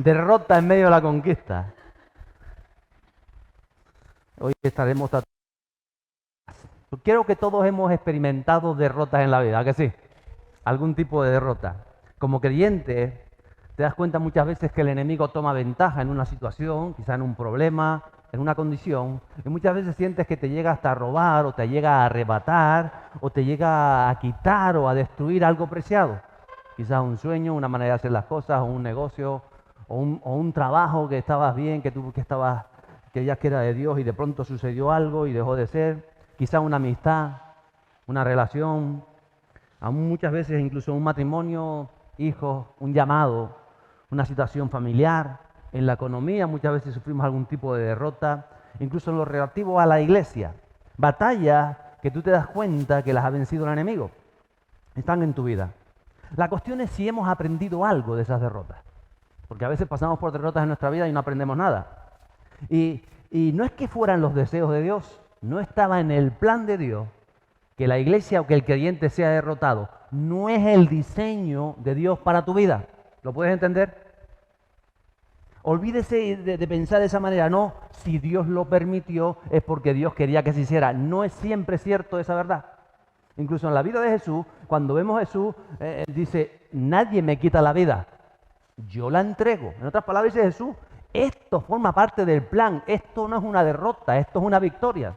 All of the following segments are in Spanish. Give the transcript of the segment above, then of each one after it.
Derrota en medio de la conquista. Hoy estaremos tratando. Quiero que todos hemos experimentado derrotas en la vida, ¿a que sí? Algún tipo de derrota. Como creyente, te das cuenta muchas veces que el enemigo toma ventaja en una situación, quizá en un problema, en una condición, y muchas veces sientes que te llega hasta a robar, o te llega a arrebatar, o te llega a quitar o a destruir algo preciado. Quizás un sueño, una manera de hacer las cosas, o un negocio, o un trabajo que estabas bien, que creías que era de Dios y de pronto sucedió algo y dejó de ser. Quizá una amistad, una relación, aún muchas veces incluso un matrimonio, hijos, un llamado, una situación familiar. En la economía muchas veces sufrimos algún tipo de derrota, incluso en lo relativo a la iglesia. Batallas que tú te das cuenta que las ha vencido el enemigo. Están en tu vida. La cuestión es si hemos aprendido algo de esas derrotas. Porque a veces pasamos por derrotas en nuestra vida y no aprendemos nada. Y no es que fueran los deseos de Dios, no estaba en el plan de Dios que la iglesia o que el creyente sea derrotado. No es el diseño de Dios para tu vida. ¿Lo puedes entender? Olvídese de pensar de esa manera. No, si Dios lo permitió es porque Dios quería que se hiciera. No es siempre cierto esa verdad. Incluso en la vida de Jesús, cuando vemos a Jesús, dice, nadie me quita la vida, yo la entrego. En otras palabras dice Jesús, esto forma parte del plan, esto no es una derrota, esto es una victoria.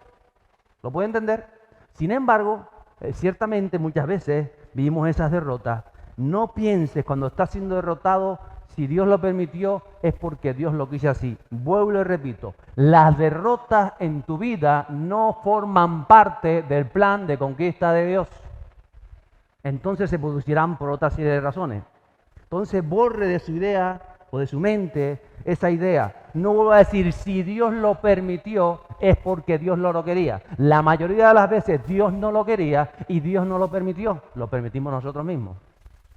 ¿Lo puede entender? Sin embargo, ciertamente muchas veces vivimos esas derrotas. No pienses cuando estás siendo derrotado, si Dios lo permitió, es porque Dios lo quiso así. Vuelvo y repito, las derrotas en tu vida no forman parte del plan de conquista de Dios. Entonces se producirán por otra serie de razones. Entonces borre de su idea o de su mente esa idea. No vuelva a decir, si Dios lo permitió, es porque Dios lo quería. La mayoría de las veces Dios no lo quería y Dios no lo permitió. Lo permitimos nosotros mismos,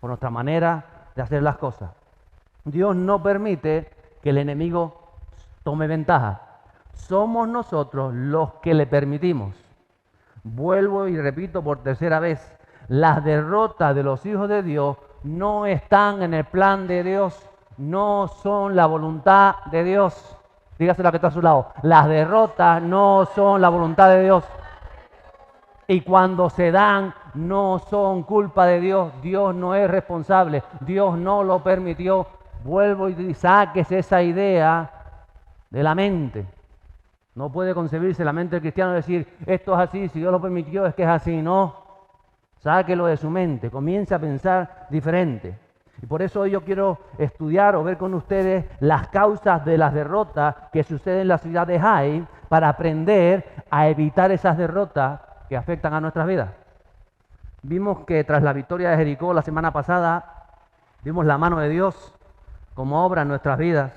por nuestra manera de hacer las cosas. Dios no permite que el enemigo tome ventaja. Somos nosotros los que le permitimos. Vuelvo y repito por tercera vez, las derrotas de los hijos de Dios no están en el plan de Dios, no son la voluntad de Dios. Dígaselo a que está a su lado. Las derrotas no son la voluntad de Dios. Y cuando se dan, no son culpa de Dios. Dios no es responsable. Dios no lo permitió. Vuelvo y sáquese esa idea de la mente. No puede concebirse la mente del cristiano decir, esto es así, si Dios lo permitió es que es así. No, sáquelo de su mente, comience a pensar diferente. Y por eso hoy yo quiero estudiar o ver con ustedes las causas de las derrotas que suceden en la ciudad de Jai para aprender a evitar esas derrotas que afectan a nuestras vidas. Vimos que tras la victoria de Jericó la semana pasada, vimos la mano de Dios como obra en nuestras vidas.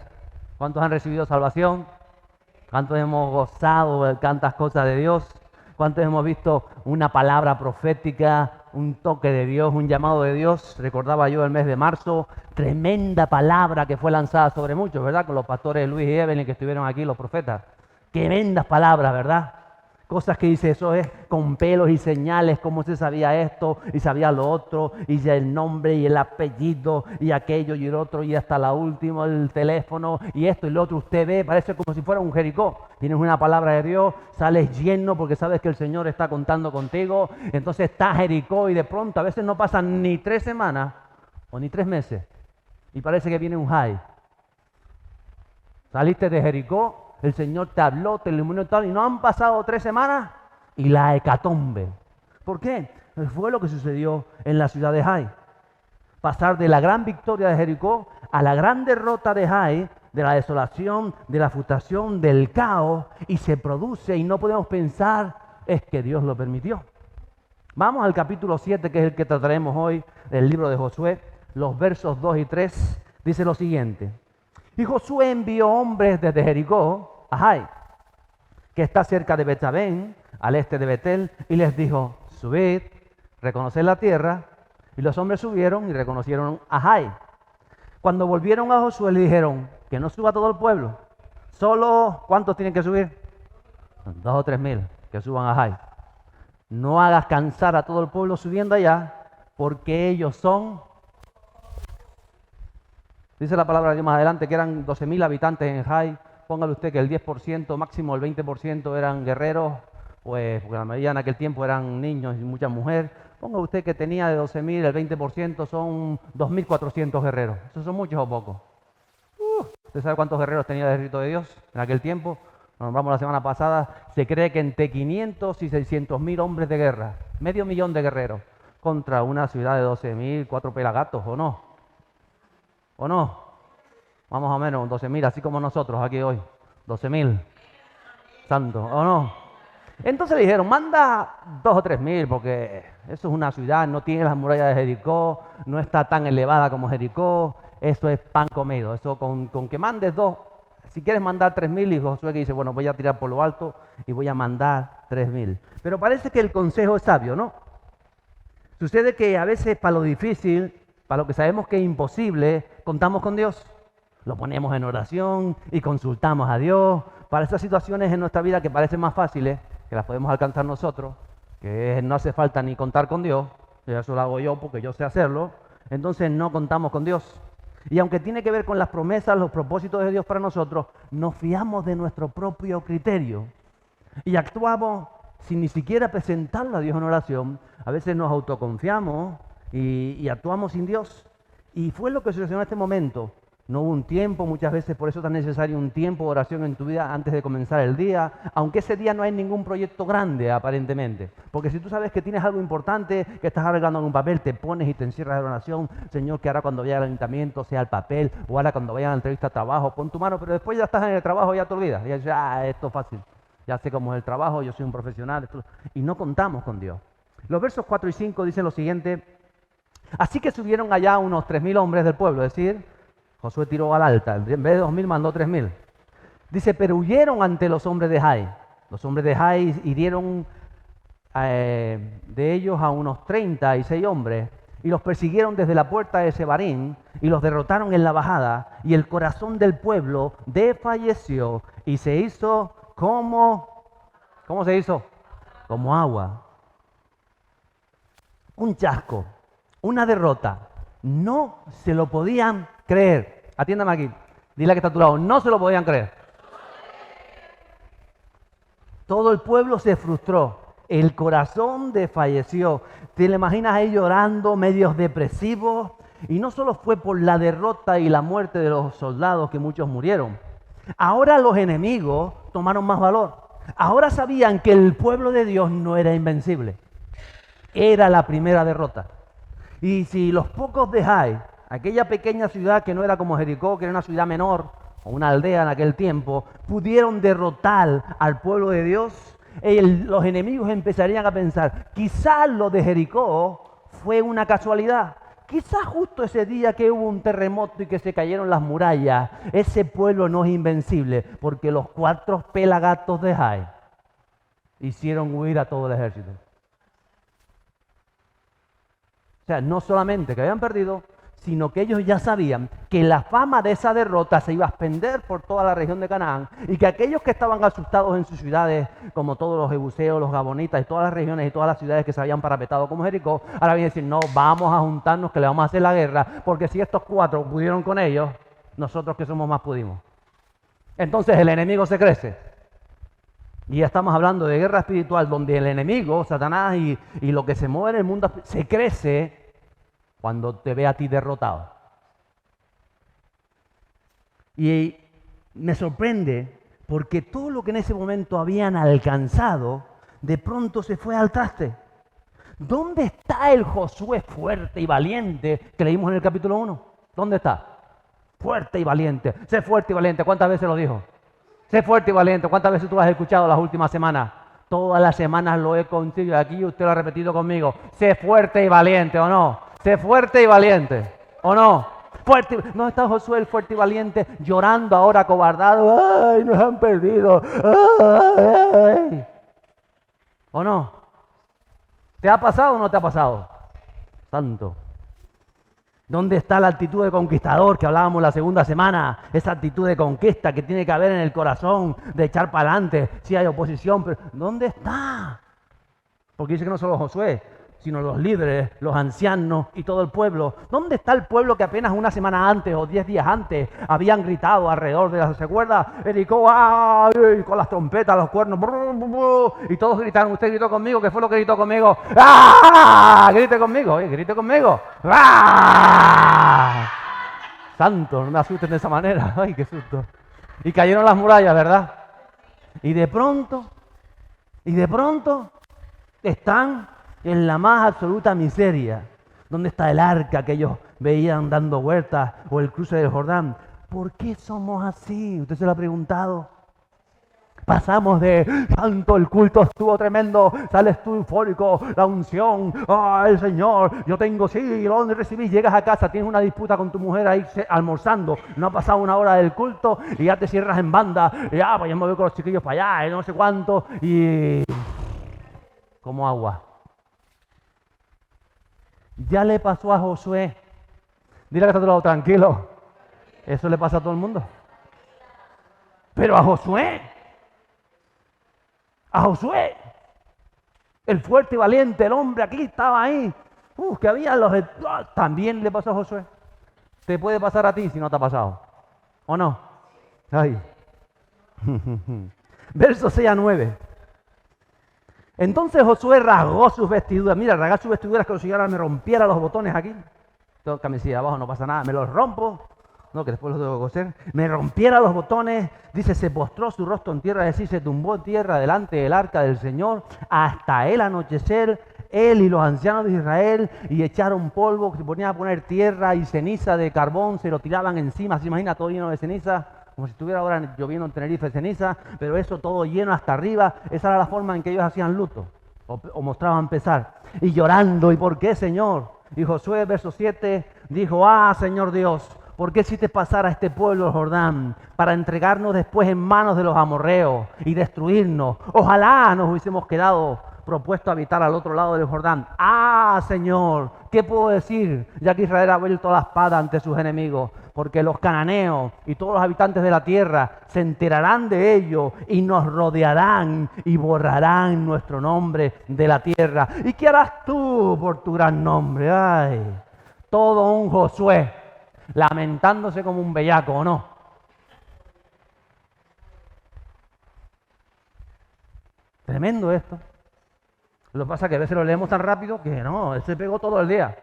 ¿Cuántos han recibido salvación? ¿Cuántos hemos gozado de tantas cosas de Dios? ¿Cuántos hemos visto una palabra profética, un toque de Dios, un llamado de Dios? Recordaba yo el mes de marzo, tremenda palabra que fue lanzada sobre muchos, ¿verdad? Con los pastores Luis y Evelyn que estuvieron aquí, los profetas. Tremendas palabras, ¿verdad? Cosas que dice, eso es con pelos y señales, cómo se sabía esto y sabía lo otro, y ya el nombre y el apellido y aquello y el otro, y hasta la última, el teléfono y esto y lo otro. Usted ve, parece como si fuera un Jericó. Tienes una palabra de Dios, sales lleno porque sabes que el Señor está contando contigo. Entonces está Jericó y de pronto a veces no pasan ni 3 semanas o ni 3 meses y parece que viene un Jai. Saliste de Jericó, el Señor te habló, te iluminó y tal, y no han pasado 3 semanas y la hecatombe. ¿Por qué? Fue lo que sucedió en la ciudad de Jai. Pasar de la gran victoria de Jericó a la gran derrota de Jai, de la desolación, de la frustración, del caos, y se produce, y no podemos pensar, es que Dios lo permitió. Vamos al capítulo 7, que es el que trataremos hoy, del libro de Josué, los versos 2 y 3, dice lo siguiente. Y Josué envió hombres desde Jericó a Jai, que está cerca de Betsabén, al este de Betel, y les dijo, subid, reconoced la tierra. Y los hombres subieron y reconocieron a Jai. Cuando volvieron a Josué le dijeron, que no suba todo el pueblo. Solo, ¿cuántos tienen que subir? 2 o 3 mil que suban a Jai. No hagas cansar a todo el pueblo subiendo allá, porque ellos son Dice la palabra de Dios más adelante que eran 12.000 habitantes en Jai. Póngale usted que el 10%, máximo el 20% eran guerreros, pues porque la mayoría en aquel tiempo eran niños y muchas mujeres. Ponga usted que tenía de 12.000, el 20% son 2.400 guerreros. ¿Esos son muchos o pocos? ¿Usted sabe cuántos guerreros tenía el ejército de Dios en aquel tiempo? Nos nombramos la semana pasada. Se cree que entre 500 y 600.000 hombres de guerra, 500.000 de guerreros, contra una ciudad de 12.000, 4 pelagatos, ¿o no? ¿O no? Más o menos, 12.000, así como nosotros aquí hoy. 12.000. Santo, ¿o no? Entonces le dijeron, manda 2 o 3.000, porque eso es una ciudad, no tiene las murallas de Jericó, no está tan elevada como Jericó, eso es pan comido, eso con que mandes 2, si quieres mandar 3.000, y Josué que dice, bueno, voy a tirar por lo alto y voy a mandar 3.000. Pero parece que el consejo es sabio, ¿no? Sucede que a veces para lo difícil, para lo que sabemos que es imposible, contamos con Dios. Lo ponemos en oración y consultamos a Dios. Para esas situaciones en nuestra vida que parecen más fáciles, que las podemos alcanzar nosotros, que no hace falta ni contar con Dios, eso lo hago yo porque yo sé hacerlo, entonces no contamos con Dios. Y aunque tiene que ver con las promesas, los propósitos de Dios para nosotros, nos fiamos de nuestro propio criterio y actuamos sin ni siquiera presentarlo a Dios en oración. A veces nos autoconfiamos y actuamos sin Dios. Y fue lo que sucedió en este momento. No hubo un tiempo, muchas veces por eso es tan necesario un tiempo de oración en tu vida antes de comenzar el día, aunque ese día no hay ningún proyecto grande aparentemente. Porque si tú sabes que tienes algo importante, que estás arreglando en un papel, te pones y te encierras en oración, Señor, que ahora cuando vaya al ayuntamiento sea el papel, o ahora cuando vaya a la entrevista de trabajo, pon tu mano, pero después ya estás en el trabajo y ya te olvidas. Y ya dices, esto es fácil, ya sé cómo es el trabajo, yo soy un profesional, y no contamos con Dios. Los versos 4 y 5 dicen lo siguiente: así que subieron allá unos 3.000 hombres del pueblo, es decir, Josué tiró al alta, en vez de 2.000 mandó 3.000. Dice, pero huyeron ante los hombres de Jai. Los hombres de Jai hirieron de ellos a unos 36 hombres y los persiguieron desde la puerta de Sebarín y los derrotaron en la bajada, y el corazón del pueblo desfalleció y se hizo como... ¿Cómo se hizo? Como agua. Un chasco, una derrota. No se lo podían creer. Atiéndame aquí. Dile que está a tu lado. No se lo podían creer. Todo el pueblo se frustró. El corazón desfalleció. ¿Te lo imaginas ahí llorando, medios depresivos? Y no solo fue por la derrota y la muerte de los soldados, que muchos murieron. Ahora los enemigos tomaron más valor. Ahora sabían que el pueblo de Dios no era invencible. Era la primera derrota. Y si los pocos de Jai, aquella pequeña ciudad que no era como Jericó, que era una ciudad menor, o una aldea en aquel tiempo, pudieron derrotar al pueblo de Dios, los enemigos empezarían a pensar, quizás lo de Jericó fue una casualidad. Quizás justo ese día que hubo un terremoto y que se cayeron las murallas, ese pueblo no es invencible, porque los 4 pelagatos de Jai hicieron huir a todo el ejército. O sea, no solamente que habían perdido, sino que ellos ya sabían que la fama de esa derrota se iba a extender por toda la región de Canaán, y que aquellos que estaban asustados en sus ciudades, como todos los jebuseos, los gabonitas y todas las regiones y todas las ciudades que se habían parapetado como Jericó, ahora vienen a decir, no, vamos a juntarnos que le vamos a hacer la guerra, porque si estos 4 pudieron con ellos, nosotros que somos más pudimos. Entonces el enemigo se crece. Y ya estamos hablando de guerra espiritual, donde el enemigo, Satanás y lo que se mueve en el mundo se crece cuando te ve a ti derrotado. Y me sorprende porque todo lo que en ese momento habían alcanzado, de pronto se fue al traste. ¿Dónde está el Josué fuerte y valiente que leímos en el capítulo 1? ¿Dónde está? Fuerte y valiente. Sé fuerte y valiente. ¿Cuántas veces lo dijo? Sé fuerte y valiente. ¿Cuántas veces tú lo has escuchado las últimas semanas? Todas las semanas lo he contigo. Aquí usted lo ha repetido conmigo. Sé fuerte y valiente, ¿o no? Sé fuerte y valiente, ¿o no? Fuerte. ¿No está Josué el fuerte y valiente llorando ahora acobardado? ¡Ay, nos han perdido! ¡Ay! ¿O no? ¿Te ha pasado o no te ha pasado? Santo. ¿Dónde está la actitud de conquistador que hablábamos la segunda semana? Esa actitud de conquista que tiene que haber en el corazón, de echar para adelante si hay oposición. Pero ¿dónde está? Porque dice que no solo Josué, sino los líderes, los ancianos y todo el pueblo. ¿Dónde está el pueblo que apenas una semana antes o 10 días antes habían gritado alrededor de la... ¿Se acuerda? Jericó, ¡ay! Con las trompetas, los cuernos, brr, brr, brr, y todos gritaron. ¿Usted gritó conmigo? ¿Qué fue lo que gritó conmigo? ¡Ah! Grite conmigo, grite conmigo. ¡Ah! Santo, no me asusten de esa manera. ¡Ay, qué susto! Y cayeron las murallas, ¿verdad? Y de pronto están en la más absoluta miseria. ¿Dónde está el arca que ellos veían dando vueltas o el cruce del Jordán? ¿Por qué somos así? ¿Usted se lo ha preguntado? Pasamos de santo, el culto estuvo tremendo, sales tú eufórico, la unción, el Señor, yo tengo, sí, ¿dónde recibí? Llegas a casa, tienes una disputa con tu mujer ahí almorzando, no ha pasado una hora del culto y ya te cierras en banda, y pues ya me voy con los chiquillos para allá, y no sé cuánto, y como agua. Ya le pasó a Josué. Dile que está a tu lado, tranquilo. Eso le pasa a todo el mundo. Pero a Josué, el fuerte y valiente, el hombre aquí estaba ahí. Que había también le pasó a Josué. Te puede pasar a ti si no te ha pasado. ¿O no? Ay. Versos 6 a 9. Entonces Josué rasgó sus vestiduras. Mira, rasgar sus vestiduras que si ahora me rompiera los botones aquí. Tengo camisilla abajo, no pasa nada. Me los rompo. No, que después los tengo que coser. Me rompiera los botones. Dice, se postró su rostro en tierra. Es decir, se tumbó en tierra delante del arca del Señor. Hasta el anochecer, él y los ancianos de Israel. Y echaron polvo. Se ponían a poner tierra y ceniza de carbón. Se lo tiraban encima. ¿Se imagina todo lleno de ceniza? Como si estuviera ahora lloviendo en Tenerife ceniza, pero eso todo lleno hasta arriba. Esa era la forma en que ellos hacían luto o mostraban pesar. Y llorando, ¿y por qué, Señor? Y Josué, verso 7, dijo, Señor Dios, ¿por qué hiciste pasar a este pueblo el Jordán para entregarnos después en manos de los amorreos y destruirnos? Ojalá nos hubiésemos quedado propuesto a habitar al otro lado del Jordán. Señor, ¿qué puedo decir? Ya que Israel ha vuelto la espada ante sus enemigos, porque los cananeos y todos los habitantes de la tierra se enterarán de ello y nos rodearán y borrarán nuestro nombre de la tierra. ¿Y qué harás tú por tu gran nombre? Todo un Josué lamentándose como un bellaco, ¿o no? Tremendo esto. Lo que pasa es que a veces lo leemos tan rápido que no, él se pegó todo el día.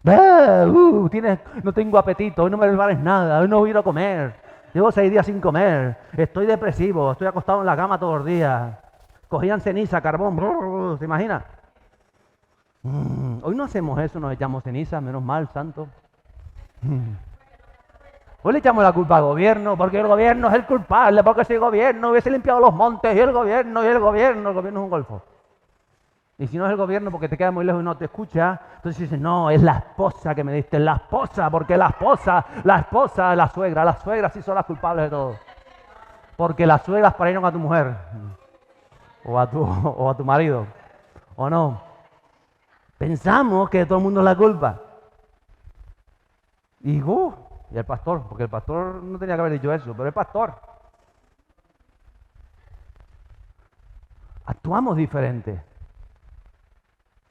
No tengo apetito, hoy no me preparares nada, hoy no voy a ir a comer. Llevo 6 días sin comer, estoy depresivo, estoy acostado en la cama todos los días. Cogían ceniza, carbón, ¿se imagina? Hoy no hacemos eso, nos echamos ceniza, menos mal, santo. Hoy le echamos la culpa al gobierno, porque el gobierno es el culpable, porque si el gobierno hubiese limpiado los montes, y el gobierno es un golfo. Y si no es el gobierno porque te queda muy lejos y no te escucha, entonces dices, no, es la esposa que me diste, la esposa, porque la suegra, las suegras sí son las culpables de todo. Porque las suegras parieron a tu mujer, o a tu marido, ¿o no? Pensamos que todo el mundo es la culpa. Y el pastor, porque el pastor no tenía que haber dicho eso, pero el pastor. Actuamos diferente.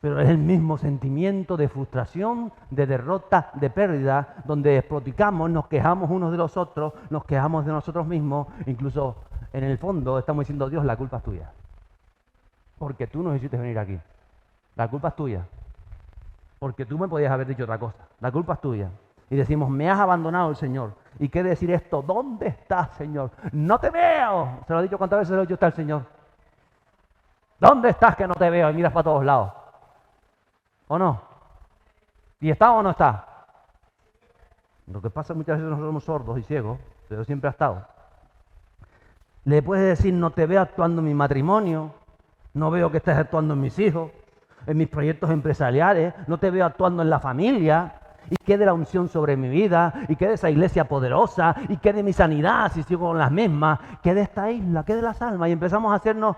Pero es el mismo sentimiento de frustración, de derrota, de pérdida, donde despotricamos, nos quejamos unos de los otros, nos quejamos de nosotros mismos, incluso en el fondo estamos diciendo, Dios, la culpa es tuya. Porque tú nos hiciste venir aquí. La culpa es tuya. Porque tú me podías haber dicho otra cosa. La culpa es tuya. Y decimos, me has abandonado el Señor. ¿Y qué decir esto? ¿Dónde estás, Señor? No te veo. ¿Se lo ha dicho cuántas veces se lo ha dicho está el Señor? ¿Dónde estás que no te veo? Y miras para todos lados. ¿O no? ¿Y está o no está? Lo que pasa muchas veces nosotros somos sordos y ciegos, pero siempre ha estado. Le puedes decir, no te veo actuando en mi matrimonio, no veo que estés actuando en mis hijos, en mis proyectos empresariales, no te veo actuando en la familia, y qué de la unción sobre mi vida, y qué de esa iglesia poderosa, y qué de mi sanidad si sigo con las mismas, qué de esta isla, qué de las almas, y empezamos a hacernos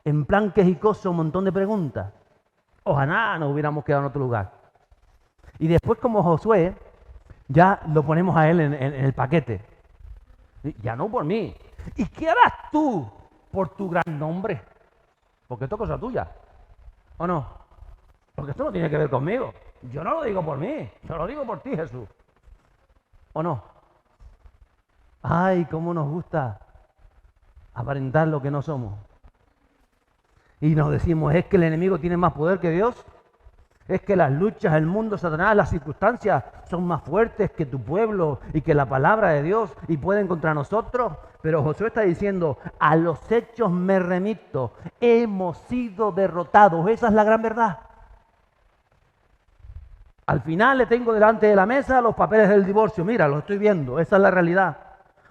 en plan quejicoso un montón de preguntas. Ojalá nos hubiéramos quedado en otro lugar. Y después, como Josué, ya lo ponemos a él en el paquete. Ya no por mí. ¿Y qué harás tú por tu gran nombre? Porque esto es cosa tuya. ¿O no? Porque esto no tiene que ver conmigo. Yo no lo digo por mí, yo lo digo por ti, Jesús. ¿O no? Ay, cómo nos gusta aparentar lo que no somos. Y nos decimos, es que el enemigo tiene más poder que Dios. Es que las luchas, el mundo, Satanás, las circunstancias son más fuertes que tu pueblo y que la palabra de Dios y pueden contra nosotros. Pero Josué está diciendo, a los hechos me remito, hemos sido derrotados. Esa es la gran verdad. Al final le tengo delante de la mesa los papeles del divorcio. Mira, lo estoy viendo, esa es la realidad.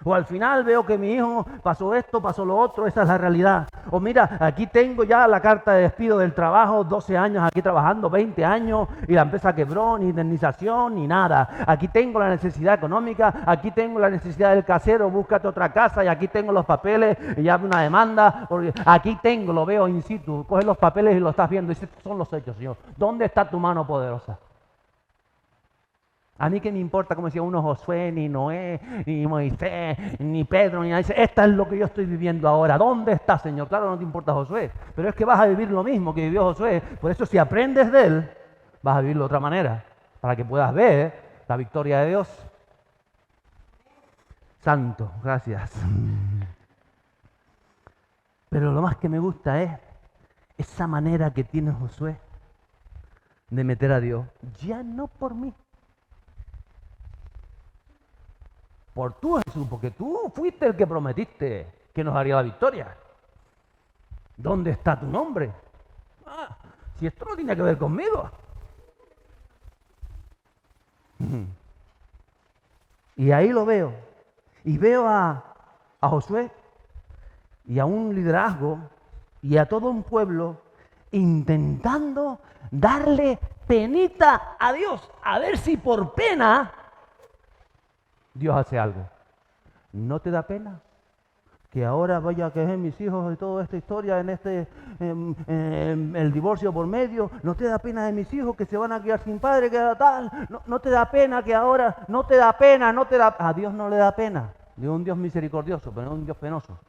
O al final veo que mi hijo pasó esto, pasó lo otro, esa es la realidad. O mira, aquí tengo ya la carta de despido del trabajo, 12 años aquí trabajando, 20 años, y la empresa quebró, ni indemnización, ni nada. Aquí tengo la necesidad económica, aquí tengo la necesidad del casero, búscate otra casa, y aquí tengo los papeles, y ya una demanda, porque aquí tengo, lo veo in situ, coges los papeles y lo estás viendo, y dices, estos son los hechos, Señor. ¿Dónde está tu mano poderosa? A mí qué me importa, como decía uno, Josué, ni Noé, ni Moisés, ni Pedro, ni nadie. Dice, esta es lo que yo estoy viviendo ahora. ¿Dónde está, Señor? Claro, no te importa Josué, pero es que vas a vivir lo mismo que vivió Josué. Por eso si aprendes de él, vas a vivirlo de otra manera, para que puedas ver la victoria de Dios. Santo, gracias. Pero lo más que me gusta es esa manera que tiene Josué de meter a Dios, ya no por mí. Por tú, Jesús, porque tú fuiste el que prometiste que nos haría la victoria. ¿Dónde está tu nombre? Ah, si esto no tiene que ver conmigo. Y ahí lo veo. Y veo a Josué y a un liderazgo y a todo un pueblo intentando darle penita a Dios. A ver si por pena Dios hace algo. ¿No te da pena que ahora vaya a quejar mis hijos y toda esta historia el divorcio por medio? ¿No te da pena de mis hijos que se van a quedar sin padre, que tal? ¿No te da pena que ahora, no te da pena, a Dios no le da pena? Dios es un Dios misericordioso, pero no un Dios penoso.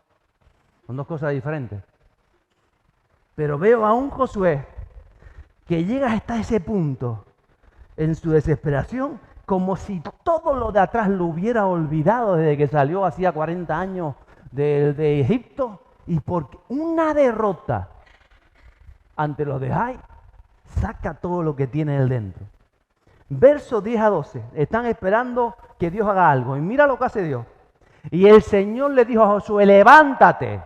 Son dos cosas diferentes. Pero veo a un Josué que llega hasta ese punto en su desesperación, como si todo lo de atrás lo hubiera olvidado desde que salió hacía 40 años de Egipto, y porque una derrota ante los de Jai saca todo lo que tiene él dentro. Versos 10 a 12, están esperando que Dios haga algo, y mira lo que hace Dios. Y el Señor le dijo a Josué, levántate,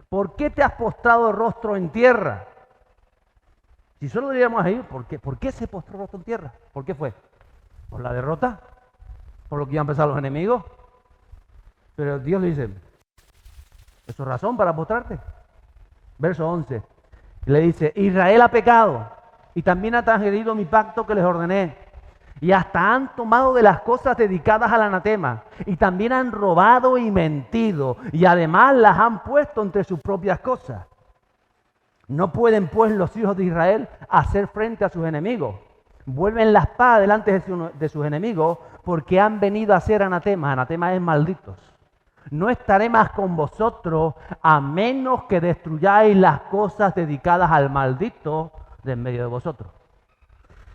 ¿por qué te has postrado el rostro en tierra? Si solo diríamos ahí, ¿por qué se postró el rostro en tierra? ¿Por qué fue? ¿Por la derrota? ¿Por lo que iban a empezar los enemigos? Pero Dios le dice, ¿eso es razón para postrarte? Verso 11, le dice, Israel ha pecado y también ha transgredido mi pacto que les ordené, y hasta han tomado de las cosas dedicadas al anatema, y también han robado y mentido, y además las han puesto entre sus propias cosas. No pueden pues los hijos de Israel hacer frente a sus enemigos. Vuelven la espada delante de sus enemigos, porque han venido a ser anatema. Anatema es malditos. No estaré más con vosotros a menos que destruyáis las cosas dedicadas al maldito de en medio de vosotros.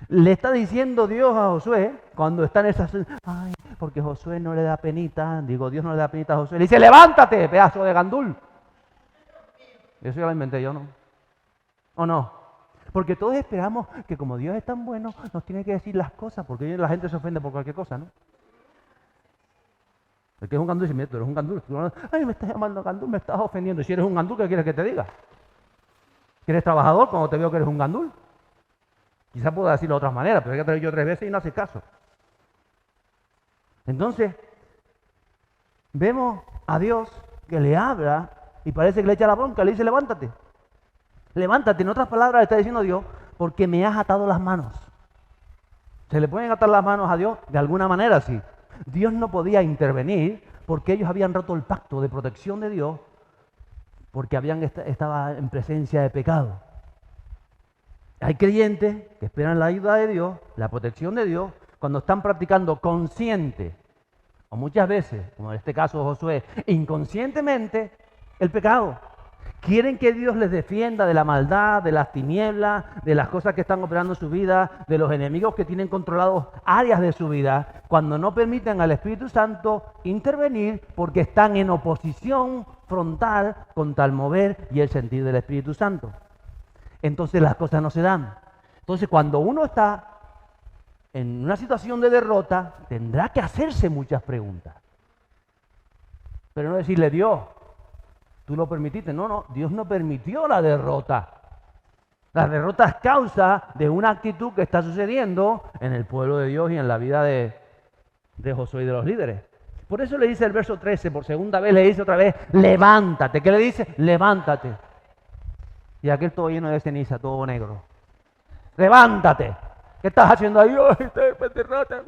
Le está diciendo Dios a Josué, cuando está en esa... Ay, porque Josué no le da penita. Digo, Dios no le da penita a Josué. Le dice, levántate, pedazo de gandul. Eso ya lo inventé yo, ¿no? ¿O no? Porque todos esperamos que como Dios es tan bueno, nos tiene que decir las cosas, porque la gente se ofende por cualquier cosa, ¿no? El que es un gandul dice, mira, tú eres un gandul. Ay, me estás llamando gandul, me estás ofendiendo. Y si eres un gandul, ¿qué quieres que te diga? ¿Que eres trabajador cuando te veo que eres un gandul? Quizás pueda decirlo de otras maneras, pero hay que traer yo 3 veces y no hace caso. Entonces, vemos a Dios que le habla y parece que le echa la bronca, le dice, levántate. Levántate, en otras palabras le está diciendo Dios, porque me has atado las manos. ¿Se le pueden atar las manos a Dios? De alguna manera sí. Dios no podía intervenir porque ellos habían roto el pacto de protección de Dios, porque estaba en presencia de pecado. Hay creyentes que esperan la ayuda de Dios, la protección de Dios, cuando están practicando consciente, o muchas veces, como en este caso Josué, inconscientemente, el pecado. Quieren que Dios les defienda de la maldad, de las tinieblas, de las cosas que están operando en su vida, de los enemigos que tienen controlados áreas de su vida, cuando no permiten al Espíritu Santo intervenir porque están en oposición frontal contra el mover y el sentir del Espíritu Santo. Entonces las cosas no se dan. Entonces cuando uno está en una situación de derrota, tendrá que hacerse muchas preguntas. Pero no decirle, Dios, tú lo permitiste. No, Dios no permitió la derrota. La derrota es causa de una actitud que está sucediendo en el pueblo de Dios y en la vida de Josué y de los líderes. Por eso le dice el verso 13, por segunda vez le dice otra vez, levántate. ¿Qué le dice? Levántate. Y aquel todo lleno de ceniza, todo negro. Levántate. ¿Qué estás haciendo ahí? ¡Ay, derrota!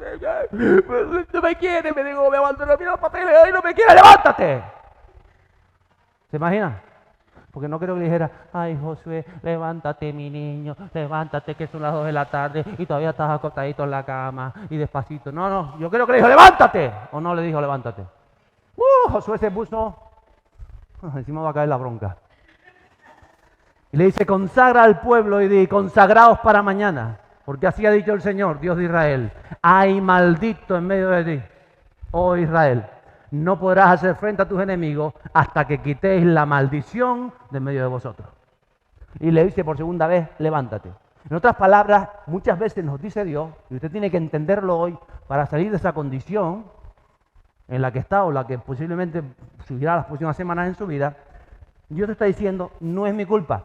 No me quiere, me digo, me abandonó, mira los papeles, ¡ay, no me quiere! ¡Levántate! ¿Se imagina? Porque no creo que dijera, ay, Josué, levántate, mi niño, levántate, que son las 2 de la tarde y todavía estás acostadito en la cama y despacito. No, yo creo que le dijo, levántate. ¿O no le dijo, levántate? Josué se puso, encima va a caer la bronca. Y le dice, consagra al pueblo y di, consagraos para mañana. Porque así ha dicho el Señor, Dios de Israel, hay maldito en medio de ti, oh Israel. No podrás hacer frente a tus enemigos hasta que quitéis la maldición de medio de vosotros. Y le dice por segunda vez, levántate. En otras palabras, muchas veces nos dice Dios, y usted tiene que entenderlo hoy, para salir de esa condición en la que está o la que posiblemente subirá las próximas semanas en su vida, Dios te está diciendo, no es mi culpa.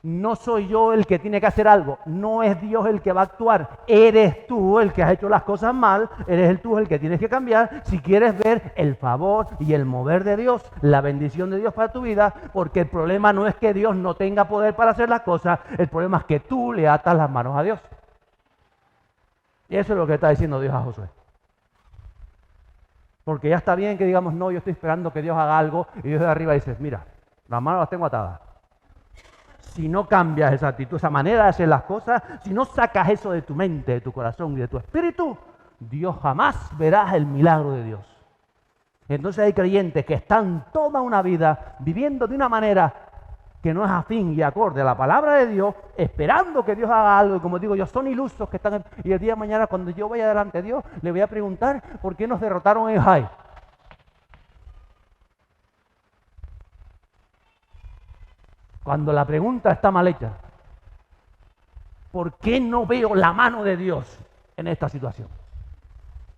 No soy yo el que tiene que hacer algo, no es Dios el que va a actuar, eres tú el que has hecho las cosas mal, eres tú el que tienes que cambiar si quieres ver el favor y el mover de Dios, la bendición de Dios para tu vida, porque el problema no es que Dios no tenga poder para hacer las cosas, el problema es que tú le atas las manos a Dios. Y eso es lo que está diciendo Dios a Josué. Porque ya está bien que digamos, no, yo estoy esperando que Dios haga algo, y Dios de arriba dice, mira, las manos las tengo atadas. Si no cambias esa actitud, esa manera de hacer las cosas, si no sacas eso de tu mente, de tu corazón y de tu espíritu, Dios jamás verás el milagro de Dios. Entonces hay creyentes que están toda una vida viviendo de una manera que no es afín y acorde a la palabra de Dios, esperando que Dios haga algo. Y como digo yo, son ilusos que están... Y el día de mañana, cuando yo vaya delante de Dios, le voy a preguntar por qué nos derrotaron en Jai. Cuando la pregunta está mal hecha, ¿por qué no veo la mano de Dios en esta situación?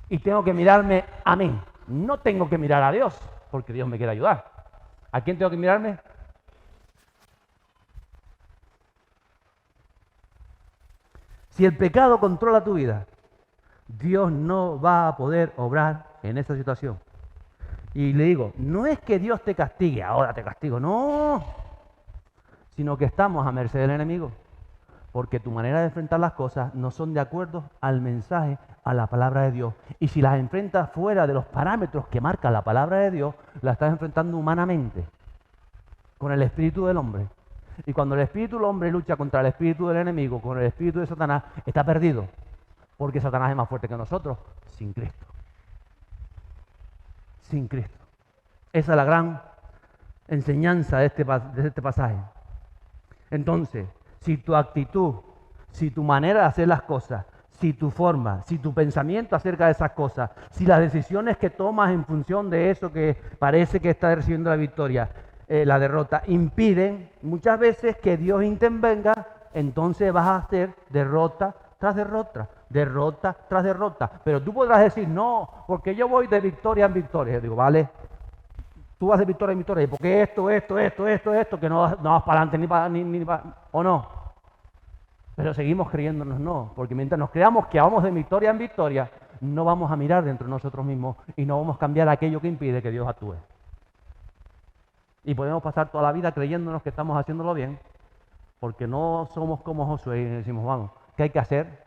Y tengo que mirarme a mí, no tengo que mirar a Dios, porque Dios me quiere ayudar. ¿A quién tengo que mirarme? Si el pecado controla tu vida, Dios no va a poder obrar en esa situación. Y le digo, no es que Dios te castigue, ahora te castigo, no, sino que estamos a merced del enemigo, porque tu manera de enfrentar las cosas no son de acuerdo al mensaje, a la palabra de Dios. Y si las enfrentas fuera de los parámetros que marca la palabra de Dios, las estás enfrentando humanamente, con el espíritu del hombre. Y cuando el espíritu del hombre lucha contra el espíritu del enemigo, con el espíritu de Satanás, está perdido, porque Satanás es más fuerte que nosotros, sin Cristo. Sin Cristo. Esa es la gran enseñanza de este pasaje. Entonces, si tu actitud, si tu manera de hacer las cosas, si tu forma, si tu pensamiento acerca de esas cosas, si las decisiones que tomas en función de eso que parece que está recibiendo la victoria, la derrota, impiden muchas veces que Dios intervenga, entonces vas a hacer derrota tras derrota, derrota tras derrota. Pero tú podrás decir, no, porque yo voy de victoria en victoria. Yo digo, vale, tú vas de victoria en victoria, porque esto, que no vas para adelante ni para... ¿O no? Pero seguimos creyéndonos no, porque mientras nos creamos que vamos de victoria en victoria, no vamos a mirar dentro de nosotros mismos y no vamos a cambiar aquello que impide que Dios actúe. Y podemos pasar toda la vida creyéndonos que estamos haciéndolo bien, porque no somos como Josué y decimos, vamos, ¿qué hay que hacer?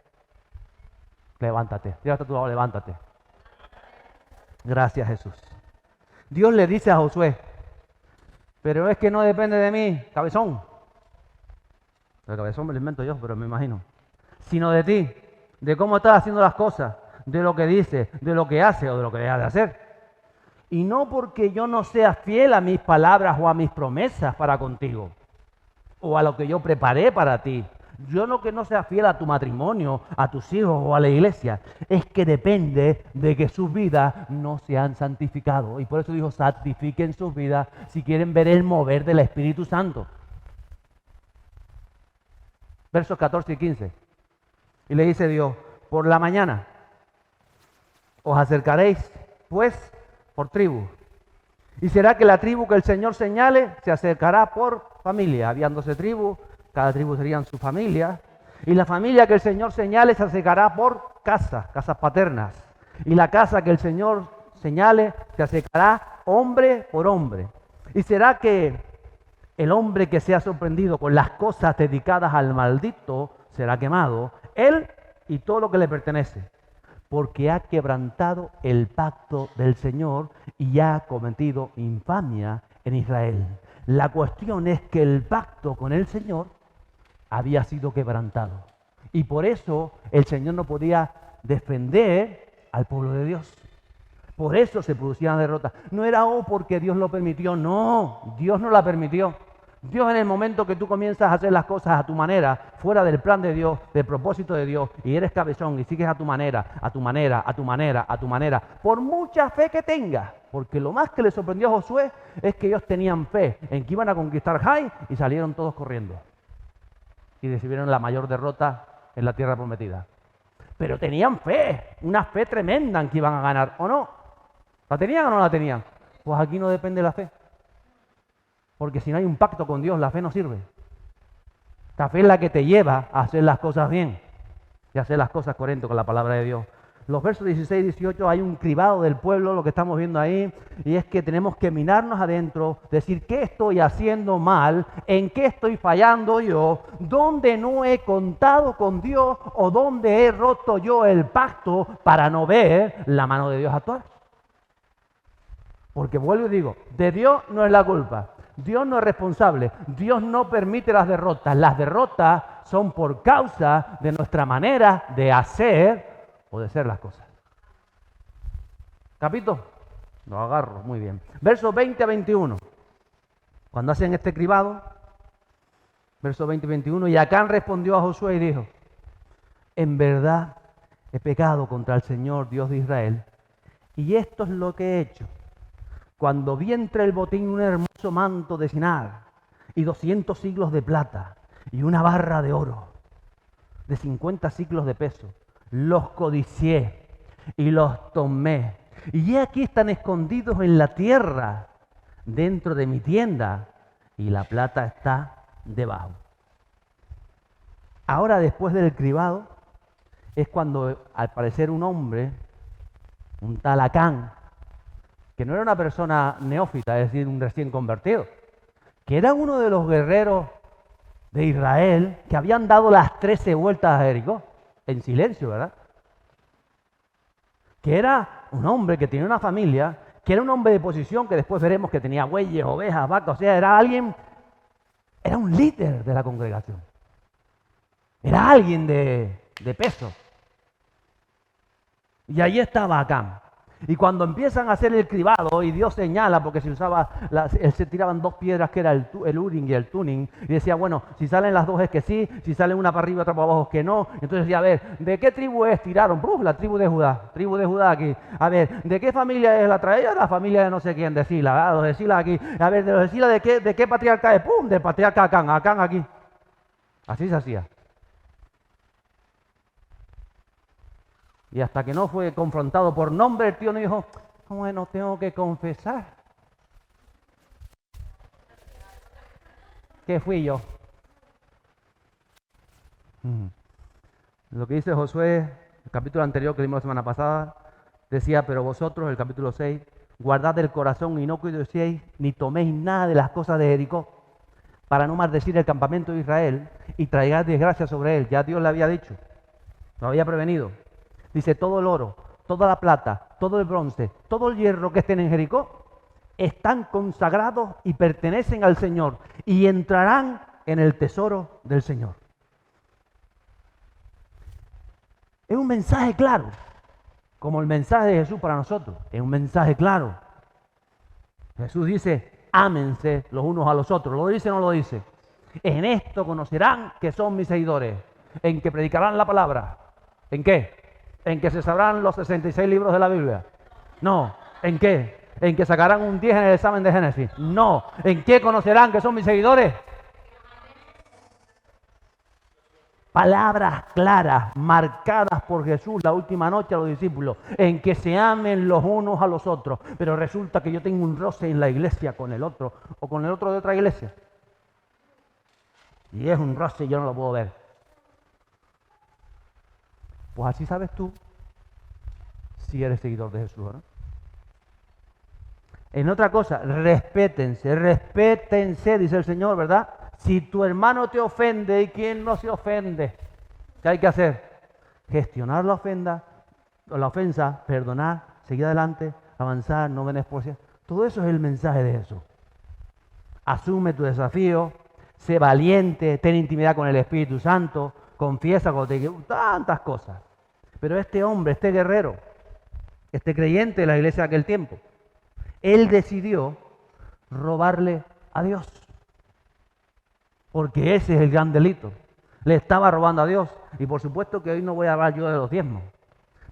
Levántate, dígate a tu lado, levántate. Gracias, Jesús. Dios le dice a Josué, pero es que no depende de mí, cabezón. El cabezón me lo invento yo, pero me imagino. Sino de ti, de cómo estás haciendo las cosas, de lo que dices, de lo que haces o de lo que dejas de hacer. Y no porque yo no sea fiel a mis palabras o a mis promesas para contigo, o a lo que yo preparé para ti. Yo no que no sea fiel a tu matrimonio, a tus hijos o a la iglesia. Es que depende de que sus vidas no se han santificado. Y por eso dijo, santifiquen sus vidas si quieren ver el mover del Espíritu Santo. Versos 14 y 15. Y le dice Dios, por la mañana os acercaréis, pues, por tribu. Y será que la tribu que el Señor señale se acercará por familia. Habían 12 tribus, cada tribu serían su familia. Y la familia que el Señor señale se acercará por casas paternas. Y la casa que el Señor señale se acercará hombre por hombre. Y será que el hombre que sea sorprendido con las cosas dedicadas al maldito será quemado, él y todo lo que le pertenece, porque ha quebrantado el pacto del Señor y ha cometido infamia en Israel. La cuestión es que el pacto con el Señor había sido quebrantado. Y por eso el Señor no podía defender al pueblo de Dios. Por eso se producían derrotas. No era porque Dios lo permitió, no, Dios no la permitió. Dios, en el momento que tú comienzas a hacer las cosas a tu manera, fuera del plan de Dios, del propósito de Dios, y eres cabezón y sigues a tu manera, a tu manera, a tu manera, a tu manera, por mucha fe que tengas, porque lo más que le sorprendió a Josué es que ellos tenían fe en que iban a conquistar Jai y salieron todos corriendo y recibieron la mayor derrota en la tierra prometida. Pero tenían fe, una fe tremenda en que iban a ganar, ¿o no? ¿La tenían o no la tenían? Pues aquí no depende la fe. Porque si no hay un pacto con Dios, la fe no sirve. La fe es la que te lleva a hacer las cosas bien y a hacer las cosas coherentes con la palabra de Dios. Los versos 16 y 18 hay un cribado del pueblo, lo que estamos viendo ahí, y es que tenemos que mirarnos adentro, decir qué estoy haciendo mal, en qué estoy fallando yo, dónde no he contado con Dios o dónde he roto yo el pacto para no ver la mano de Dios actuar. Porque vuelvo y digo, de Dios no es la culpa. Dios no es responsable, Dios no permite las derrotas son por causa de nuestra manera de hacer o de ser las cosas. ¿Capito? Lo agarro, muy bien. Versos 20 a 21. Cuando hacen este cribado, versos 20 y 21, y Acán respondió a Josué y dijo, en verdad he pecado contra el Señor Dios de Israel, y esto es lo que he hecho. Cuando vi entre el botín un hermoso manto de Sinar y 200 siclos de plata y una barra de oro de 50 siclos de peso, los codicié y los tomé. Y aquí están escondidos en la tierra dentro de mi tienda y la plata está debajo. Ahora, después del cribado, es cuando al parecer un hombre, un tal Acán, que no era una persona neófita, es decir, un recién convertido, que era uno de los guerreros de Israel que habían dado las 13 vueltas a Jericó, en silencio, ¿verdad? Que era un hombre que tenía una familia, que era un hombre de posición, que después veremos que tenía bueyes, ovejas, vacas, o sea, era alguien, era un líder de la congregación. Era alguien de peso. Y ahí estaba Acán. Y cuando empiezan a hacer el cribado y Dios señala, porque se tiraban dos piedras que era el Urim y el Tunim, y decía, bueno, si salen las dos es que sí, si salen una para arriba y otra para abajo es que no. Entonces decía, a ver, ¿de qué tribu es? Tiraron, la tribu de Judá aquí. A ver, ¿de qué familia es la traía? La familia de no sé quién, de Sila, ¿verdad? Los de Sila aquí. A ver, de los de Sila, ¿de qué patriarca es? ¡Pum! Del patriarca Acán aquí. Así se hacía. Y hasta que no fue confrontado por nombre, el tío no dijo, bueno, tengo que confesar que fui yo. Lo que dice Josué, el capítulo anterior que vimos la semana pasada, decía, pero vosotros, el capítulo 6, guardad el corazón y no cuidéis ni toméis nada de las cosas de Jericó, para no maldecir el campamento de Israel y traigáis desgracia sobre él. Ya Dios le había dicho, lo había prevenido. Dice, todo el oro, toda la plata, todo el bronce, todo el hierro que estén en Jericó, están consagrados y pertenecen al Señor y entrarán en el tesoro del Señor. Es un mensaje claro, como el mensaje de Jesús para nosotros. Es un mensaje claro. Jesús dice, ámense los unos a los otros. ¿Lo dice o no lo dice? En esto conocerán que son mis seguidores, en que predicarán la palabra. ¿En qué? ¿En que se sabrán los 66 libros de la Biblia? No. ¿En qué? ¿En que sacarán un 10 en el examen de Génesis? No. ¿En qué conocerán que son mis seguidores? Palabras claras, marcadas por Jesús la última noche a los discípulos, en que se amen los unos a los otros. Pero resulta que yo tengo un roce en la iglesia con el otro, o con el otro de otra iglesia. Y es un roce y yo no lo puedo ver. Pues así sabes tú si eres seguidor de Jesús o no. En otra cosa, respétense, dice el Señor, ¿verdad? Si tu hermano te ofende, ¿y quién no se ofende? ¿Qué hay que hacer? Gestionar la ofensa, perdonar, seguir adelante, avanzar, no menospreciar. Todo eso es el mensaje de Jesús. Asume tu desafío, sé valiente, ten intimidad con el Espíritu Santo, confiesa cuando te tantas cosas. Pero este hombre, este guerrero, este creyente de la iglesia de aquel tiempo, él decidió robarle a Dios. Porque ese es el gran delito. Le estaba robando a Dios. Y por supuesto que hoy no voy a hablar yo de los diezmos.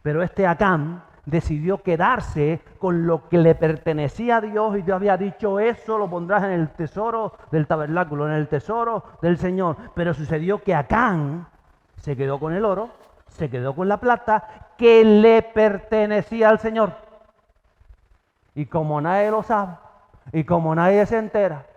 Pero este Acán decidió quedarse con lo que le pertenecía a Dios. Y Dios había dicho, eso lo pondrás en el tesoro del tabernáculo, en el tesoro del Señor. Pero sucedió que Acán se quedó con el oro, se quedó con la plata que le pertenecía al Señor. Y como nadie lo sabe, y como nadie se entera,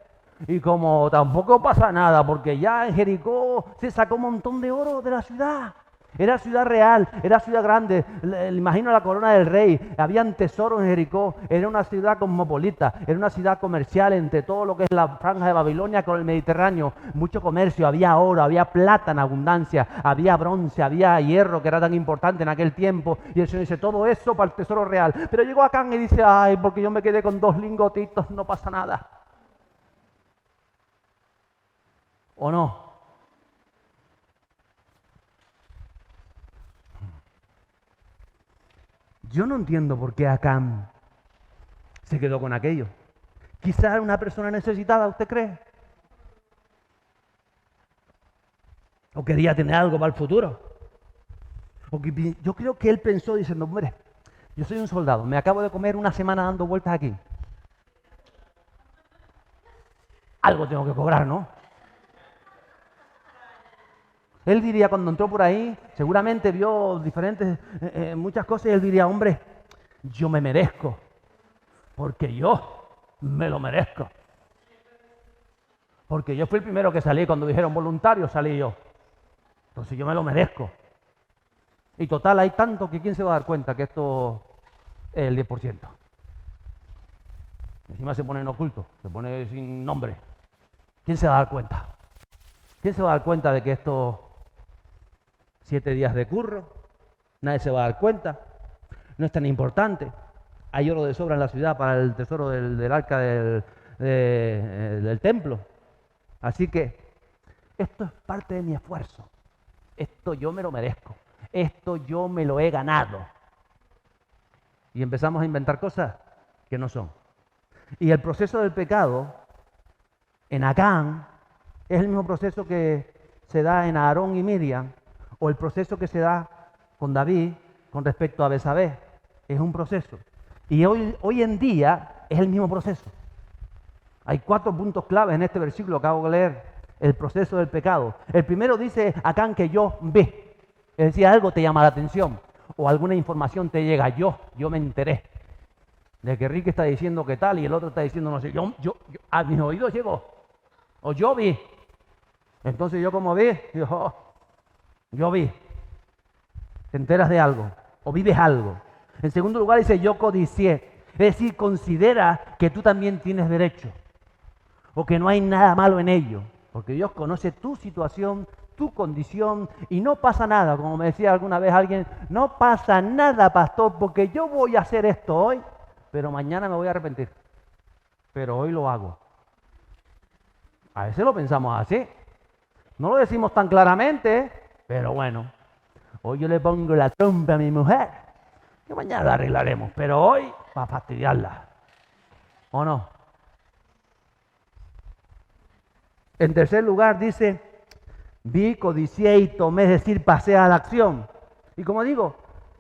y como tampoco pasa nada, porque ya en Jericó se sacó un montón de oro de la ciudad. Era ciudad real, era ciudad grande. Imagino la corona del rey. Habían tesoros en Jericó. Era una ciudad cosmopolita, era una ciudad comercial entre todo lo que es la franja de Babilonia con el Mediterráneo. Mucho comercio, había oro, había plata en abundancia, había bronce, había hierro que era tan importante en aquel tiempo. Y el Señor dice, todo eso para el tesoro real. Pero llegó Acán y dice, ay, porque yo me quedé con 2 lingotitos, no pasa nada. ¿O no? Yo no entiendo por qué Acán se quedó con aquello. Quizás era una persona necesitada, ¿usted cree? O quería tener algo para el futuro. Yo creo que él pensó diciendo, hombre, yo soy un soldado, me acabo de comer una semana dando vueltas aquí. Algo tengo que cobrar, ¿no? Él diría, cuando entró por ahí, seguramente vio diferentes, muchas cosas, y él diría, hombre, yo me merezco, porque yo me lo merezco. Porque yo fui el primero que salí, cuando dijeron voluntario, salí yo. Entonces yo me lo merezco. Y total, hay tanto que ¿quién se va a dar cuenta que esto es el 10%? Encima se pone en oculto, se pone sin nombre. ¿Quién se va a dar cuenta? ¿Quién se va a dar cuenta de que esto... 7 días de curro, nadie se va a dar cuenta, no es tan importante, hay oro de sobra en la ciudad para el tesoro del arca del templo, así que esto es parte de mi esfuerzo, esto yo me lo merezco, esto yo me lo he ganado. Y empezamos a inventar cosas que no son. Y el proceso del pecado en Acán es el mismo proceso que se da en Aarón y Miriam, o el proceso que se da con David con respecto a Betsabé. Es un proceso. Y hoy en día es el mismo proceso. Hay 4 puntos claves en este versículo que acabo de leer. El proceso del pecado. El primero dice Acán que yo vi. Es decir, algo te llama la atención. O alguna información te llega. Yo me enteré. De que Ricky está diciendo que tal y el otro está diciendo no sé. A mis oídos llegó. O yo vi. Entonces yo como vi, yo vi. Te enteras de algo o vives algo. En segundo lugar dice yo codicié. Es decir, considera que tú también tienes derecho. O que no hay nada malo en ello. Porque Dios conoce tu situación, tu condición y no pasa nada. Como me decía alguna vez alguien, no pasa nada, pastor, porque yo voy a hacer esto hoy, pero mañana me voy a arrepentir. Pero hoy lo hago. A veces lo pensamos así. No lo decimos tan claramente, pero bueno. Hoy yo le pongo la trompa a mi mujer, que mañana la arreglaremos, pero hoy para fastidiarla. ¿O no? En tercer lugar dice, vi, codicié y tomé, es decir, pasé a la acción. Y como digo,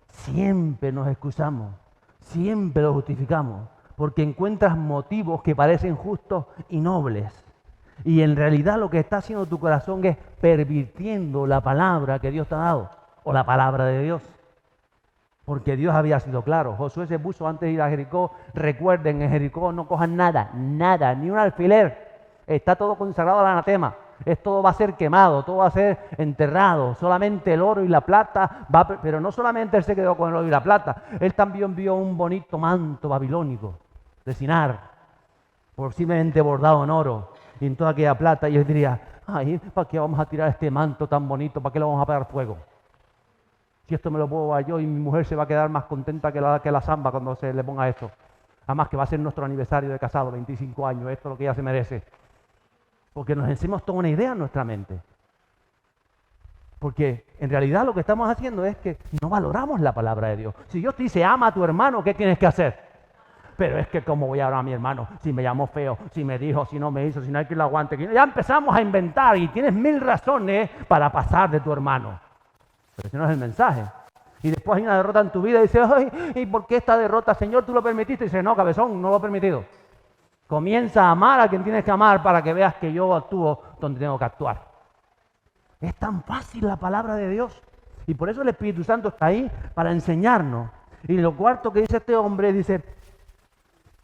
siempre nos excusamos, siempre lo justificamos, porque encuentras motivos que parecen justos y nobles. Y en realidad lo que está haciendo tu corazón es pervirtiendo la palabra que Dios te ha dado, o la palabra de Dios. Porque Dios había sido claro. Josué se puso antes de ir a Jericó. Recuerden, en Jericó no cojan nada, nada, ni un alfiler. Está todo consagrado al anatema. Todo va a ser quemado, todo va a ser enterrado. Solamente el oro y la plata. Pero no solamente él se quedó con el oro y la plata. Él también vio un bonito manto babilónico de Sinar, posiblemente bordado en oro y en toda aquella plata. Y él diría, ay, ¿para qué vamos a tirar este manto tan bonito? ¿Para qué lo vamos a pegar fuego? Si esto me lo puedo dar yo y mi mujer se va a quedar más contenta que la samba cuando se le ponga esto. Además que va a ser nuestro aniversario de casado, 25 años, esto es lo que ella se merece. Porque nos hacemos toda una idea en nuestra mente. Porque en realidad lo que estamos haciendo es que no valoramos la palabra de Dios. Si Dios te dice, ama a tu hermano, ¿qué tienes que hacer? Pero es que cómo voy a amar a mi hermano, si me llamó feo, si me dijo, si no me hizo, si no hay que lo aguante. Ya empezamos a inventar y tienes 1000 razones para pasar de tu hermano. Pero ese no es el mensaje. Y después hay una derrota en tu vida y dices, ay, ¿y por qué esta derrota, Señor, tú lo permitiste? Y dices, no, cabezón, no lo he permitido. Comienza a amar a quien tienes que amar para que veas que yo actúo donde tengo que actuar. Es tan fácil la palabra de Dios. Y por eso el Espíritu Santo está ahí para enseñarnos. Y lo cuarto que dice este hombre, dice,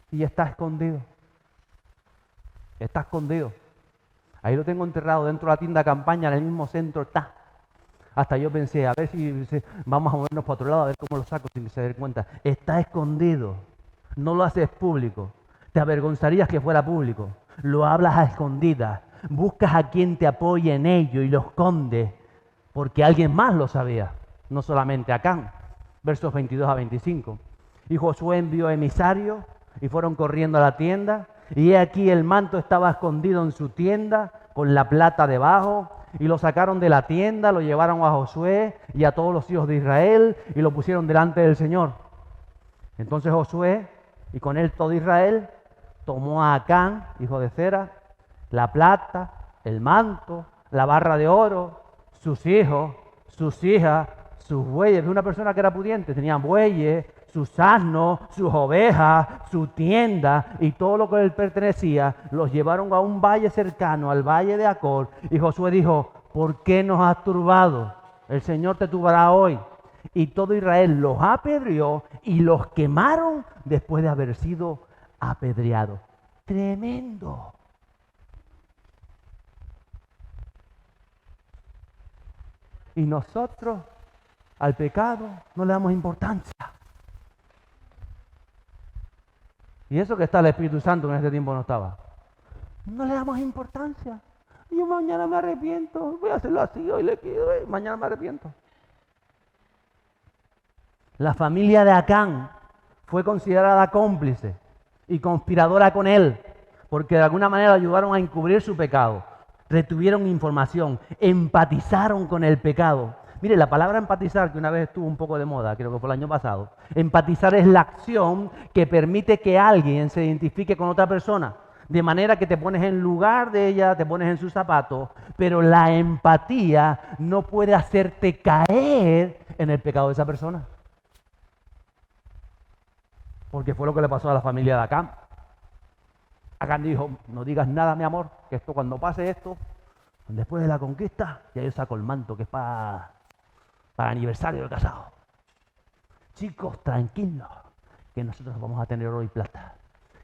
y está escondido. Está escondido. Ahí lo tengo enterrado dentro de la tienda de campaña, en el mismo centro está. Hasta yo pensé, a ver si vamos a movernos para otro lado, a ver cómo lo saco sin que se den cuenta. Está escondido. No lo haces público. Te avergonzarías que fuera público. Lo hablas a escondidas. Buscas a quien te apoye en ello y lo escondes. Porque alguien más lo sabía. No solamente Acán. Versos 22 a 25. Y Josué envió emisarios y fueron corriendo a la tienda. Y he aquí el manto estaba escondido en su tienda con la plata debajo. Y lo sacaron de la tienda, lo llevaron a Josué y a todos los hijos de Israel y lo pusieron delante del Señor. Entonces Josué y con él todo Israel tomó a Acán, hijo de Zera, la plata, el manto, la barra de oro, sus hijos, sus hijas, sus bueyes. Una persona que era pudiente, tenía bueyes, sus asnos, sus ovejas, su tienda y todo lo que él pertenecía, los llevaron a un valle cercano, al valle de Acor. Y Josué dijo, ¿por qué nos has turbado? El Señor te turbará hoy. Y todo Israel los apedreó y los quemaron después de haber sido apedreados. Tremendo. Y nosotros al pecado no le damos importancia. Y eso que está el Espíritu Santo en este tiempo no estaba. No le damos importancia. Yo mañana me arrepiento. Voy a hacerlo así, hoy le pido, mañana me arrepiento. La familia de Acán fue considerada cómplice y conspiradora con él, porque de alguna manera ayudaron a encubrir su pecado. Retuvieron información, empatizaron con el pecado. Mire, la palabra empatizar, que una vez estuvo un poco de moda, creo que fue el año pasado, empatizar es la acción que permite que alguien se identifique con otra persona, de manera que te pones en lugar de ella, te pones en sus zapatos, pero la empatía no puede hacerte caer en el pecado de esa persona. Porque fue lo que le pasó a la familia de Acán. Acán dijo, no digas nada, mi amor, que esto cuando pase esto, después de la conquista, ya yo saco el manto que es para aniversario del casado. Chicos, tranquilos, que nosotros vamos a tener oro y plata.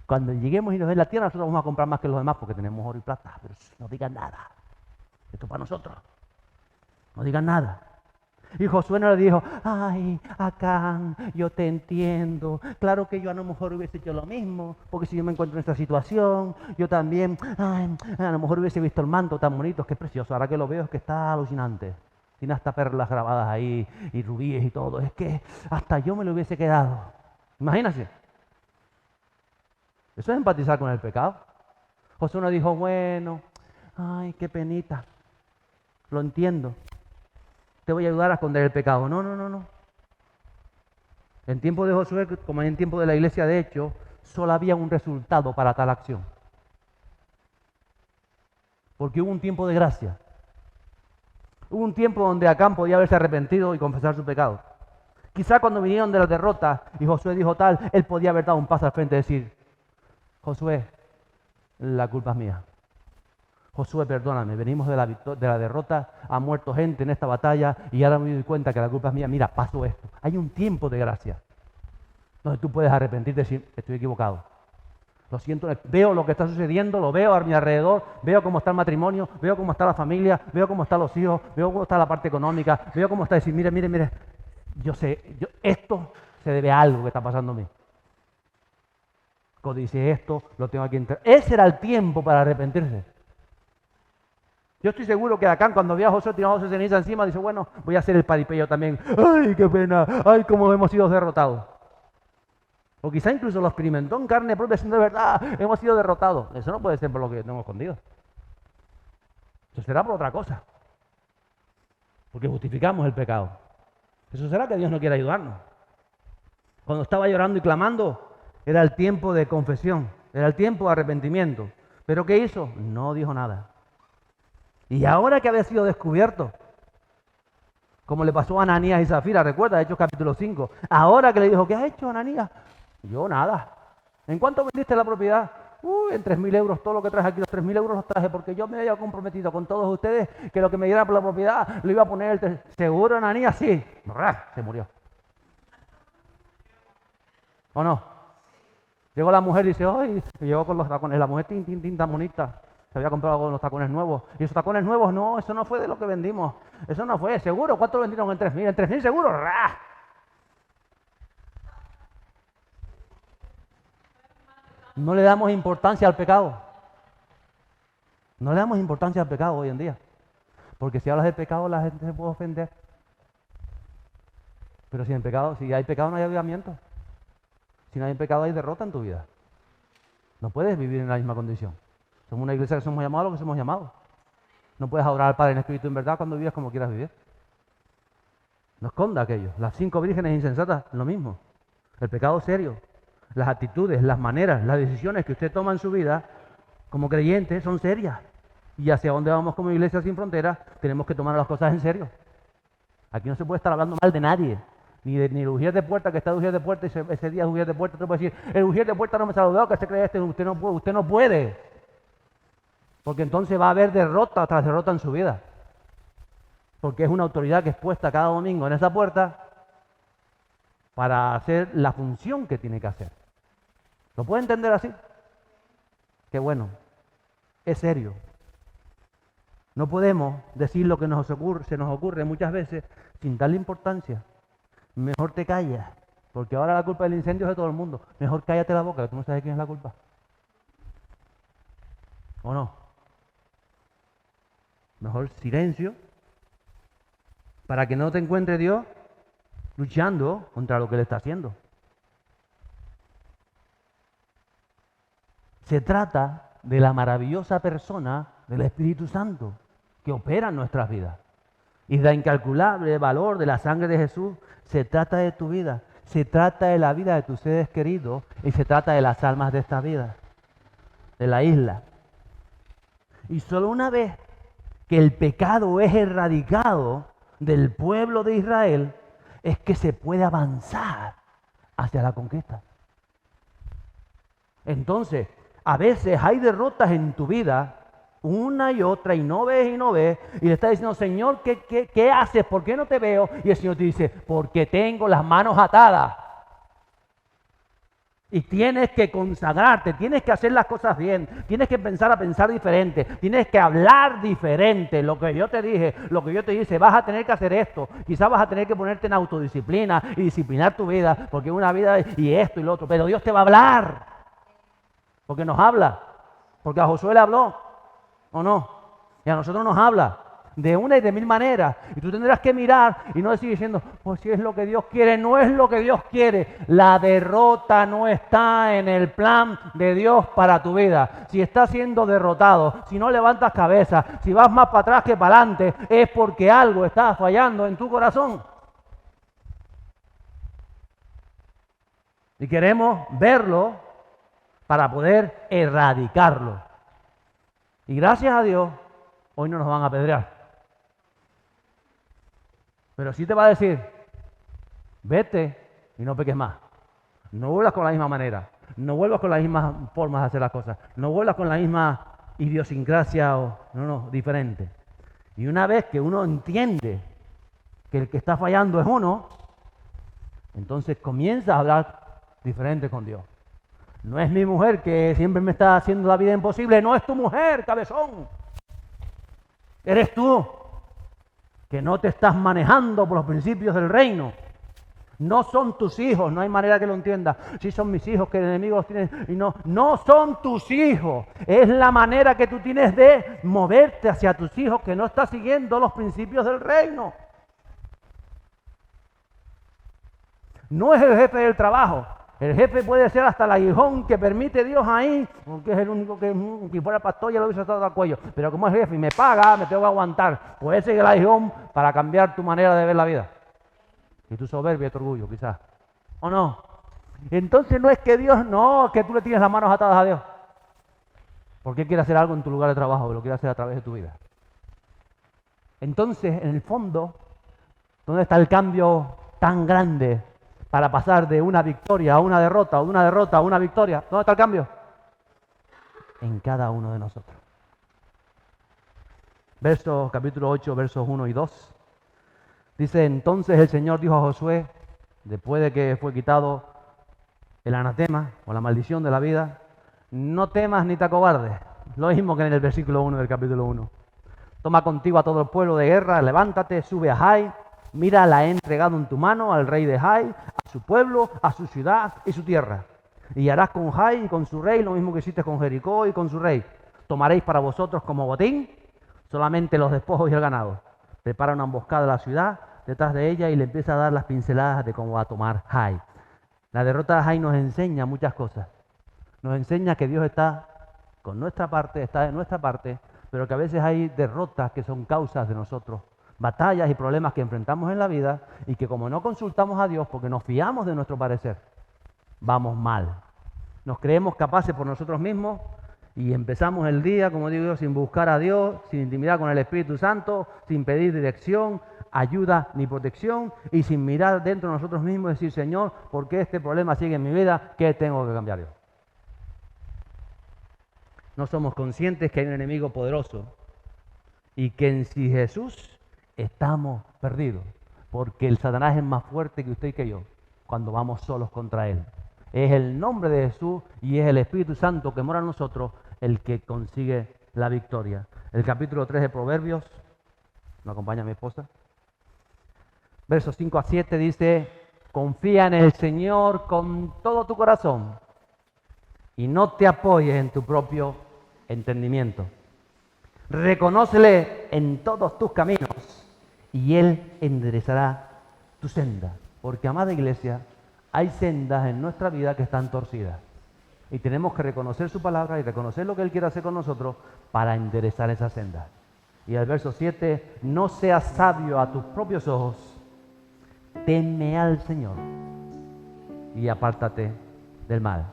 Cuando lleguemos y nos den la tierra, nosotros vamos a comprar más que los demás porque tenemos oro y plata. Pero no digan nada. Esto es para nosotros. No digan nada. Y Josué no le dijo, ay, Acán, yo te entiendo. Claro que yo a lo mejor hubiese hecho lo mismo, porque si yo me encuentro en esta situación, yo también, ay, a lo mejor hubiese visto el manto tan bonito, que es precioso. Ahora que lo veo es que está alucinante. Tiene hasta perlas grabadas ahí y rubíes y todo. Es que hasta yo me lo hubiese quedado. Imagínense. Eso es empatizar con el pecado. Josué no dijo, bueno, ay, qué penita. Lo entiendo. Te voy a ayudar a esconder el pecado. No, no, no, no. En tiempo de Josué, como en tiempo de la iglesia, de hecho, solo había un resultado para tal acción. porque hubo un tiempo de gracia. Hubo un tiempo donde Acán podía haberse arrepentido y confesar su pecado. Quizá cuando vinieron de la derrota y Josué dijo tal, él podía haber dado un paso al frente y decir, Josué, la culpa es mía. Josué, perdóname, venimos de la derrota, ha muerto gente en esta batalla y ahora me doy cuenta que la culpa es mía. Mira, pasó esto. Hay un tiempo de gracia donde tú puedes arrepentirte y decir, estoy equivocado. Lo siento, veo lo que está sucediendo, lo veo a mi alrededor, veo cómo está el matrimonio, veo cómo está la familia, veo cómo están los hijos, veo cómo está la parte económica, veo cómo está decir, mire, yo sé, esto se debe a algo que está pasando a mí. Cuando dice esto, lo tengo aquí entrar. Ese era el tiempo para arrepentirse. Yo estoy seguro que Acán, cuando vio a Josué tirando su ceniza encima, dice, bueno, voy a hacer el paripé también. ¡Ay, qué pena! ¡Ay, cómo hemos sido derrotados! O quizá incluso lo experimentó en carne propia, diciendo, de verdad, hemos sido derrotados. Eso no puede ser por lo que tenemos escondido. Eso será por otra cosa. Porque justificamos el pecado. Eso será que Dios no quiere ayudarnos. Cuando estaba llorando y clamando, era el tiempo de confesión, era el tiempo de arrepentimiento. ¿Pero qué hizo? No dijo nada. Y ahora que había sido descubierto, como le pasó a Ananías y Zafira, recuerda, Hechos capítulo 5, ahora que le dijo, ¿qué has hecho, Ananías? Yo nada. ¿En cuánto vendiste la propiedad? En 3.000 euros, todo lo que traje aquí, los 3.000 euros los traje porque yo me había comprometido con todos ustedes que lo que me dieran por la propiedad lo iba a poner ¿Seguro, Ananías? Sí. Se murió. ¿O no? Llegó la mujer y dice, ¡ay! Llegó con los tacones. La mujer, tin, tan bonita. Se había comprado con los tacones nuevos. Y esos tacones nuevos, no, eso no fue de lo que vendimos. Eso no fue, seguro. ¿Cuánto vendieron en 3.000? ¿En 3.000 seguro? ¡Ra! No le damos importancia al pecado. No le damos importancia al pecado hoy en día. Porque si hablas del pecado, la gente se puede ofender. Pero si hay pecado, no hay avivamiento. Si no hay pecado, hay derrota en tu vida. No puedes vivir en la misma condición. Somos una iglesia que somos llamados a lo que somos llamados. No puedes adorar al Padre en espíritu en verdad cuando vives como quieras vivir. No esconda aquello. Las 5 vírgenes insensatas, lo mismo. El pecado serio. Las actitudes, las maneras, las decisiones que usted toma en su vida como creyente son serias. Y hacia dónde vamos como Iglesia Sin Fronteras, tenemos que tomar las cosas en serio. Aquí no se puede estar hablando mal de nadie. Ni el ujier de puerta, que está de ujier de puerta, y ese día es ujier de puerta, tú puedes decir, el ujier de puerta no me saludó, que se cree usted no puede. Porque entonces va a haber derrota tras derrota en su vida. Porque es una autoridad que es puesta cada domingo en esa puerta para hacer la función que tiene que hacer. ¿Lo puede entender así? Qué bueno. Es serio. No podemos decir lo que se nos ocurre muchas veces sin darle importancia. Mejor te callas, porque ahora la culpa del incendio es de todo el mundo. Mejor cállate la boca, que tú no sabes quién es la culpa. ¿O no? Mejor silencio, para que no te encuentre Dios luchando contra lo que le está haciendo. Se trata de la maravillosa persona del Espíritu Santo que opera en nuestras vidas. Y de incalculable valor de la sangre de Jesús. Se trata de tu vida, se trata de la vida de tus seres queridos y se trata de las almas de esta vida, de la isla. Y solo una vez que el pecado es erradicado del pueblo de Israel, es que se puede avanzar hacia la conquista. Entonces, a veces hay derrotas en tu vida, una y otra, y no ves, y le estás diciendo, Señor, ¿qué haces? ¿Por qué no te veo? Y el Señor te dice, porque tengo las manos atadas. Y tienes que consagrarte, tienes que hacer las cosas bien, tienes que pensar diferente, tienes que hablar diferente. Lo que yo te dije, lo que yo te dice, vas a tener que hacer esto. Quizás vas a tener que ponerte en autodisciplina y disciplinar tu vida, porque es una vida y esto y lo otro. Pero Dios te va a hablar, porque nos habla, porque a Josué le habló. ¿O no? Y a nosotros nos habla de una y de mil maneras. Y tú tendrás que mirar y no decir diciendo, pues si es lo que Dios quiere, no es lo que Dios quiere. La derrota no está en el plan de Dios para tu vida. Si estás siendo derrotado, si no levantas cabeza, si vas más para atrás que para adelante, es porque algo está fallando en tu corazón. Y queremos verlo para poder erradicarlo. Y gracias a Dios hoy no nos van a apedrear. Pero sí te va a decir, vete y no peques más. No vuelvas con la misma manera. No vuelvas con las mismas formas de hacer las cosas. No vuelvas con la misma idiosincrasia diferente. Y una vez que uno entiende que el que está fallando es uno, entonces comienza a hablar diferente con Dios. No es mi mujer que siempre me está haciendo la vida imposible. No es tu mujer, cabezón. Eres tú que no te estás manejando por los principios del reino. No son tus hijos, no hay manera que lo entiendas. Sí son mis hijos que el enemigo los tiene. Y no son tus hijos. Es la manera que tú tienes de moverte hacia tus hijos que no estás siguiendo los principios del reino. No es el jefe del trabajo. El jefe puede ser hasta el aguijón que permite Dios ahí, porque es el único que, si fuera pastor, ya lo hubiese estado al cuello. Pero como es jefe y me paga, me tengo que aguantar. Pues ese es el aguijón para cambiar tu manera de ver la vida. Y tu soberbia y tu orgullo, quizás. ¿O no? Entonces no es que Dios, no, que tú le tienes las manos atadas a Dios. Porque Él quiere hacer algo en tu lugar de trabajo, lo quiere hacer a través de tu vida. Entonces, en el fondo, ¿dónde está el cambio tan grande para pasar de una victoria a una derrota, o de una derrota a una victoria? ¿Dónde está el cambio? En cada uno de nosotros. Capítulo 8, versos 1 y 2. Dice, entonces el Señor dijo a Josué, después de que fue quitado el anatema o la maldición de la vida, no temas ni te acobardes. Lo mismo que en el versículo 1 del capítulo 1. Toma contigo a todo el pueblo de guerra, levántate, sube a Jai, mira, la he entregado en tu mano al rey de Jai, a su pueblo, a su ciudad y su tierra. Y harás con Jai y con su rey lo mismo que hiciste con Jericó y con su rey. Tomaréis para vosotros como botín solamente los despojos y el ganado. Prepara una emboscada a la ciudad, detrás de ella, y le empieza a dar las pinceladas de cómo va a tomar Jai. La derrota de Jai nos enseña muchas cosas. Nos enseña que Dios está con nuestra parte, está de nuestra parte, pero que a veces hay derrotas que son causas de nosotros, batallas y problemas que enfrentamos en la vida y que como no consultamos a Dios porque nos fiamos de nuestro parecer, vamos mal. Nos creemos capaces por nosotros mismos y empezamos el día, como digo yo, sin buscar a Dios, sin intimidad con el Espíritu Santo, sin pedir dirección, ayuda ni protección y sin mirar dentro de nosotros mismos y decir, Señor, ¿por qué este problema sigue en mi vida? ¿Qué tengo que cambiar yo? No somos conscientes que hay un enemigo poderoso y que en sí Jesús estamos perdidos, porque el Satanás es más fuerte que usted y que yo cuando vamos solos contra él. Es el nombre de Jesús y es el Espíritu Santo que mora en nosotros el que consigue la victoria. El capítulo 3 de Proverbios, ¿me acompaña mi esposa? Versos 5 a 7 dice, confía en el Señor con todo tu corazón y no te apoyes en tu propio entendimiento. Reconócele en todos tus caminos y Él enderezará tu senda. Porque, amada iglesia, hay sendas en nuestra vida que están torcidas. Y tenemos que reconocer su palabra y reconocer lo que Él quiere hacer con nosotros para enderezar esas sendas. Y el verso 7, no seas sabio a tus propios ojos, teme al Señor y apártate del mal.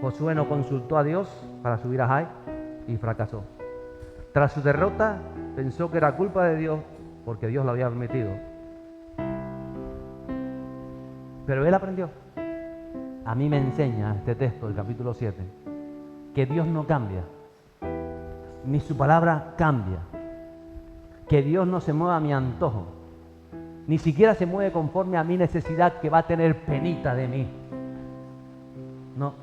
Josué no consultó a Dios para subir a Jai y fracasó. Tras su derrota, pensó que era culpa de Dios porque Dios lo había permitido. Pero él aprendió. A mí me enseña este texto del capítulo 7 que Dios no cambia, ni su palabra cambia, que Dios no se mueve a mi antojo, ni siquiera se mueve conforme a mi necesidad que va a tener penita de mí. No,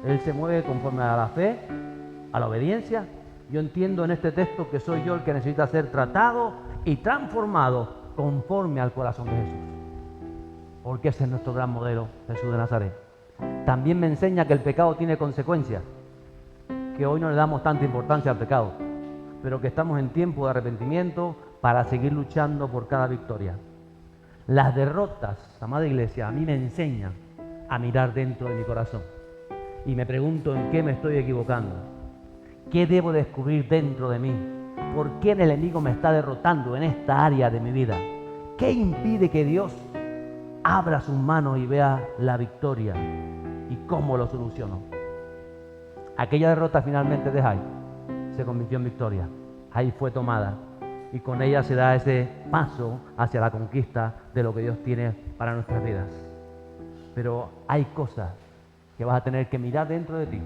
Él se mueve conforme a la fe, a la obediencia. Yo entiendo en este texto que soy yo el que necesita ser tratado y transformado conforme al corazón de Jesús. Porque ese es nuestro gran modelo, Jesús de Nazaret. También me enseña que el pecado tiene consecuencias, que hoy no le damos tanta importancia al pecado, pero que estamos en tiempo de arrepentimiento para seguir luchando por cada victoria. Las derrotas, amada iglesia, a mí me enseñan a mirar dentro de mi corazón. Y me pregunto en qué me estoy equivocando. ¿Qué debo descubrir dentro de mí? ¿Por qué el enemigo me está derrotando en esta área de mi vida? ¿Qué impide que Dios abra sus manos y vea la victoria? ¿Y cómo lo soluciono? Aquella derrota finalmente de Jai se convirtió en victoria. ahí fue tomada. Y con ella se da ese paso hacia la conquista de lo que Dios tiene para nuestras vidas. Pero hay cosas que vas a tener que mirar dentro de ti.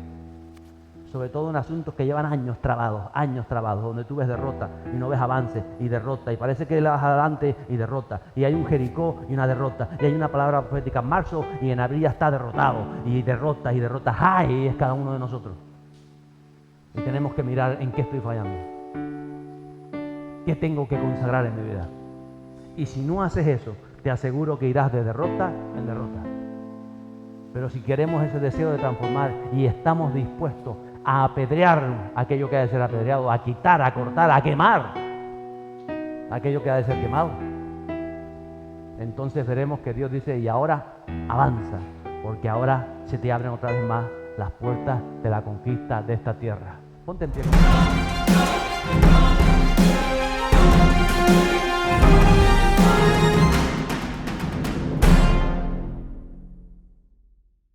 Sobre todo en asuntos que llevan años trabados, donde tú ves derrota y no ves avance y derrota, y parece que vas adelante y derrota, y hay un Jericó y una derrota, y hay una palabra profética en marzo y en abril ya está derrotado, y derrotas y derrotas, ¡ay! Es cada uno de nosotros. Y tenemos que mirar en qué estoy fallando, qué tengo que consagrar en mi vida. Y si no haces eso, te aseguro que irás de derrota en derrota. Pero si queremos ese deseo de transformar y estamos dispuestos a apedrear aquello que ha de ser apedreado, a quitar, a cortar, a quemar aquello que ha de ser quemado, entonces veremos que Dios dice, y ahora avanza, porque ahora se te abren otra vez más las puertas de la conquista de esta tierra. Ponte en pie.